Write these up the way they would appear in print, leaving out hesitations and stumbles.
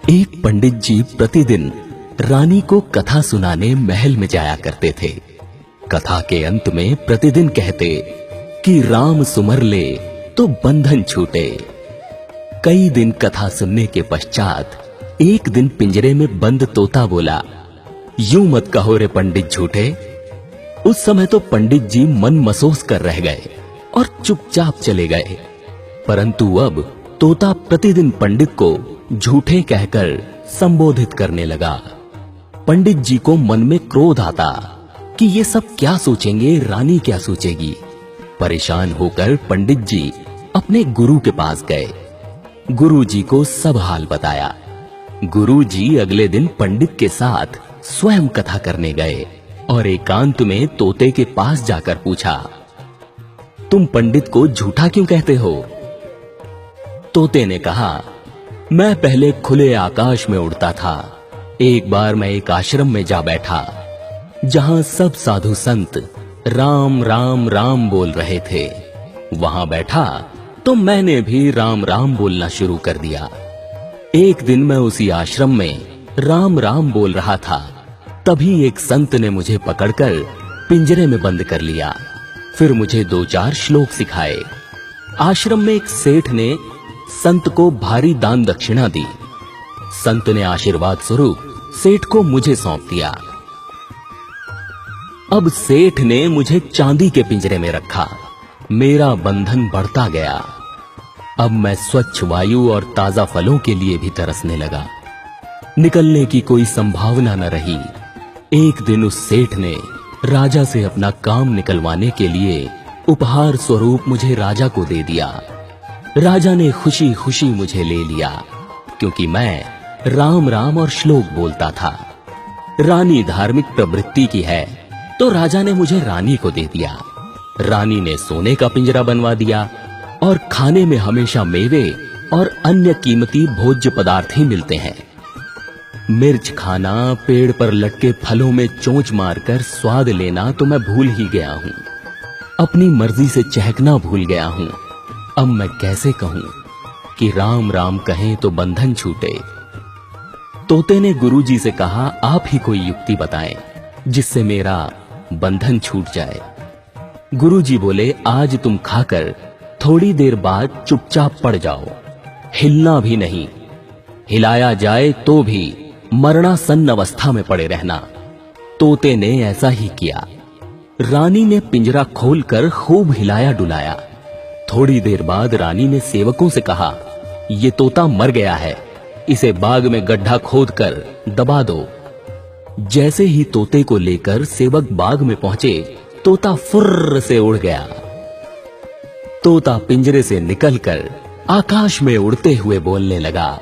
एक पंडित जी प्रतिदिन रानी को कथा सुनाने महल में जाया करते थे। कथा के अंत में प्रतिदिन कहते कि राम सुमर ले तो बंधन छूटे। कई दिन कथा सुनने के पश्चात एक दिन पिंजरे में बंद तोता बोला, यूं मत कहो रे पंडित झूठे। उस समय तो पंडित जी मन मसोस कर रह गए और चुपचाप चले गए। परंतु अब तोता प्रतिदिन पंडित को झूठे कहकर संबोधित करने लगा। पंडित जी को मन में क्रोध आता कि ये सब क्या सोचेंगे, रानी क्या सोचेगी। परेशान होकर पंडित जी अपने गुरु के पास गए। गुरु जी को सब हाल बताया। गुरु जी अगले दिन पंडित के साथ स्वयं कथा करने गए और एकांत में तोते के पास जाकर पूछा, तुम पंडित को झूठा क्यों कहते हो? तोते ने कहा, मैं पहले खुले आकाश में उड़ता था। एक बार मैं एक आश्रम में जा बैठा जहां सब साधु संत राम राम राम बोल रहे थे। वहां बैठा तो मैंने भी राम राम बोलना शुरू कर दिया। एक दिन मैं उसी आश्रम में राम राम बोल रहा था, तभी एक संत ने मुझे पकड़कर पिंजरे में बंद कर लिया। फिर मुझे 2-4 श्लोक सिखाए। आश्रम में एक सेठ ने संत को भारी दान दक्षिणा दी। संत ने आशीर्वाद स्वरूप सेठ को मुझे सौंप दिया। अब सेठ ने मुझे चांदी के पिंजरे में रखा। मेरा बंधन बढ़ता गया। अब मैं स्वच्छ वायु और ताजा फलों के लिए भी तरसने लगा। निकलने की कोई संभावना न रही। एक दिन उस सेठ ने राजा से अपना काम निकलवाने के लिए उपहार स्वरूप मुझे राजा को दे दिया। राजा ने खुशी खुशी मुझे ले लिया, क्योंकि मैं राम राम और श्लोक बोलता था। रानी धार्मिक प्रवृत्ति की है, तो राजा ने मुझे रानी को दे दिया। रानी ने सोने का पिंजरा बनवा दिया और खाने में हमेशा मेवे और अन्य कीमती भोज्य पदार्थ ही मिलते हैं। मिर्च खाना, पेड़ पर लटके फलों में चोंच मारकर स्वाद लेना तो मैं भूल ही गया हूं। अपनी मर्जी से चहकना भूल गया हूं। अब मैं कैसे कहूं कि राम राम कहें तो बंधन छूटे। तोते ने गुरुजी से कहा, आप ही कोई युक्ति बताएं जिससे मेरा बंधन छूट जाए। गुरुजी बोले, आज तुम खाकर थोड़ी देर बाद चुपचाप पड़ जाओ, हिलना भी नहीं। हिलाया जाए तो भी मरणासन्न अवस्था में पड़े रहना। तोते ने ऐसा ही किया। रानी ने पिंजरा खोलकर खूब हिलाया डुलाया। थोड़ी देर बाद रानी ने सेवकों से कहा, ये तोता मर गया है, इसे बाग में गड्ढा खोदकर दबा दो। जैसे ही तोते को लेकर सेवक बाग में पहुंचे, तोता फुर्र से उड़ गया। तोता पिंजरे से निकलकर आकाश में उड़ते हुए बोलने लगा,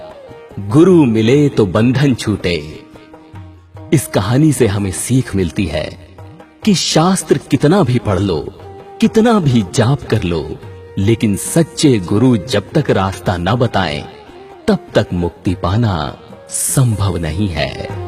गुरु मिले तो बंधन छूटे। इस कहानी से हमें सीख मिलती है कि शास्त्र कितना भी पढ़ लो, कितना भी जाप कर लो, लेकिन सच्चे गुरु जब तक रास्ता न बताएं, तब तक मुक्ति पाना संभव नहीं है।